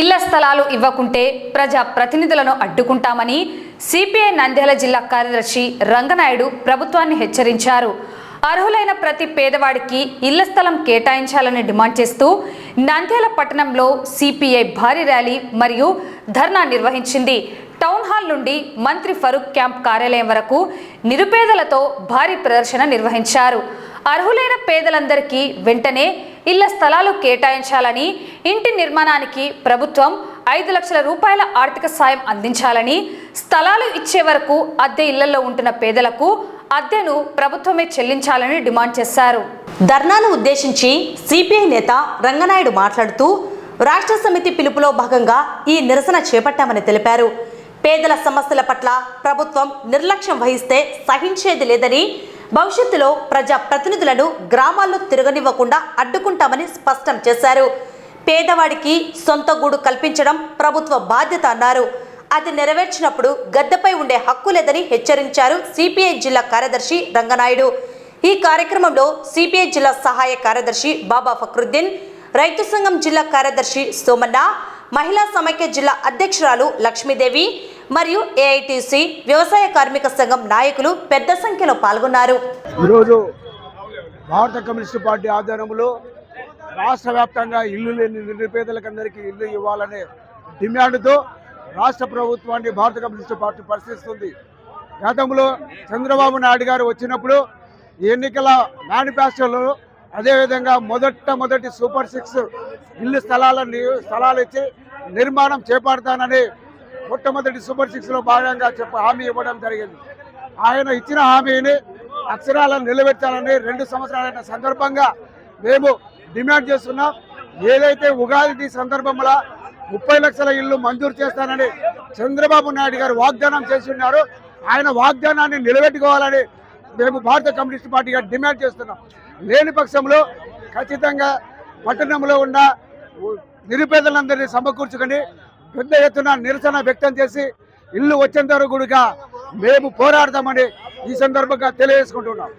ఇళ్ల స్థలాలు ఇవ్వకుంటే ప్రజా ప్రతినిధులను అడ్డుకుంటామని సిపిఐ నంద్యాల జిల్లా కార్యదర్శి రంగనాయుడు ప్రభుత్వాన్ని హెచ్చరించారు. అర్హులైన ప్రతి పేదవాడికి ఇళ్ల స్థలం కేటాయించాలని డిమాండ్ చేస్తూ నంద్యాల పట్టణంలో సిపిఐ భారీ ర్యాలీ మరియు ధర్నా నిర్వహించింది. టౌన్ హాల్ నుండి మంత్రి ఫరూక్ క్యాంప్ కార్యాలయం వరకు నిరుపేదలతో భారీ ప్రదర్శన నిర్వహించారు. అర్హులైన పేదలందరికీ వెంటనే ఇళ్ల స్థలాలు కేటాయించాలని, ఇంటి నిర్మాణానికి ప్రభుత్వం 5 లక్షల రూపాయల ఆర్థిక సాయం అందించాలని, స్థలాలు ఇచ్చే వరకు అద్దె ఇళ్లలో ఉంటున్న పేదలకు అద్దెను ప్రభుత్వమే చెల్లించాలని డిమాండ్ చేశారు. ధర్నాను ఉద్దేశించి సిపిఐ నేత రంగనాయుడు మాట్లాడుతూ రాష్ట్ర సమితి పిలుపులో భాగంగా ఈ నిరసన చేపట్టామని తెలిపారు. పేదల సమస్యల పట్ల ప్రభుత్వం నిర్లక్ష్యం వహిస్తే సహించేది లేదని, భవిష్యత్తులో ప్రజా ప్రతినిధులను గ్రామాల్లో తిరగనివ్వకుండా అడ్డుకుంటామని స్పష్టం చేశారు. పేదవాడికి సొంత గూడు కల్పించడం ప్రభుత్వ బాధ్యత అన్నారు. అది నెరవేర్చినప్పుడు గద్దెపై ఉండే హక్కు లేదని హెచ్చరించారు సిపిఐ జిల్లా కార్యదర్శి రంగనాయుడు. ఈ కార్యక్రమంలో సిపిఐ జిల్లా సహాయ కార్యదర్శి బాబా ఫక్రుద్దీన్, రైతు సంఘం జిల్లా కార్యదర్శి సోమన్న, మహిళా సమైక్య జిల్లా అధ్యక్షురాలు లక్ష్మీదేవి మరియు ఏఐటీసీ వ్యవసాయ కార్మిక సంఘం నాయకులు పెద్ద సంఖ్యలో పాల్గొన్నారు. ఈరోజు భారత కమ్యూనిస్టు పార్టీ ఆధ్వర్యంలో రాష్ట్ర వ్యాప్తంగా ఇల్లు లేని నిరుపేదలకందరికీ ఇల్లు ఇవ్వాలనే డిమాండ్తో రాష్ట్ర ప్రభుత్వాన్ని భారత కమ్యూనిస్టు పార్టీ పరిశీలిస్తుంది. గతంలో చంద్రబాబు నాయుడు గారు వచ్చినప్పుడు ఎన్నికల మేనిఫెస్టోలో అదేవిధంగా మొదటి సూపర్ 6 ఇల్లు స్థలాలు ఇచ్చి నిర్మాణం చేపడతానని మొట్టమొదటి సూపర్ 6లో భాగంగా హామీ ఇవ్వడం జరిగింది. ఆయన ఇచ్చిన హామీని అక్షరాలను నిలబెట్టాలని 2 సంవత్సరాలైన సందర్భంగా మేము డిమాండ్ చేస్తున్నాం. ఏదైతే ఉగాది సందర్భంలో 30 లక్షల ఇల్లు మంజూరు చేస్తానని చంద్రబాబు నాయుడు గారు వాగ్దానం చేసి ఉన్నారు. ఆయన వాగ్దానాన్ని నిలబెట్టుకోవాలని మేము భారత కమ్యూనిస్ట్ పార్టీగా డిమాండ్ చేస్తున్నాం. లేని పక్షంలో ఖచ్చితంగా పట్టణంలో ఉన్న నిరుపేదలందరినీ సమకూర్చుకొని పెద్ద ఎత్తున నిరసన వ్యక్తం చేసి ఇల్లు వచ్చేంత వరకు కూడా మేము పోరాడతామని ఈ సందర్భంగా తెలియజేసుకుంటున్నాం.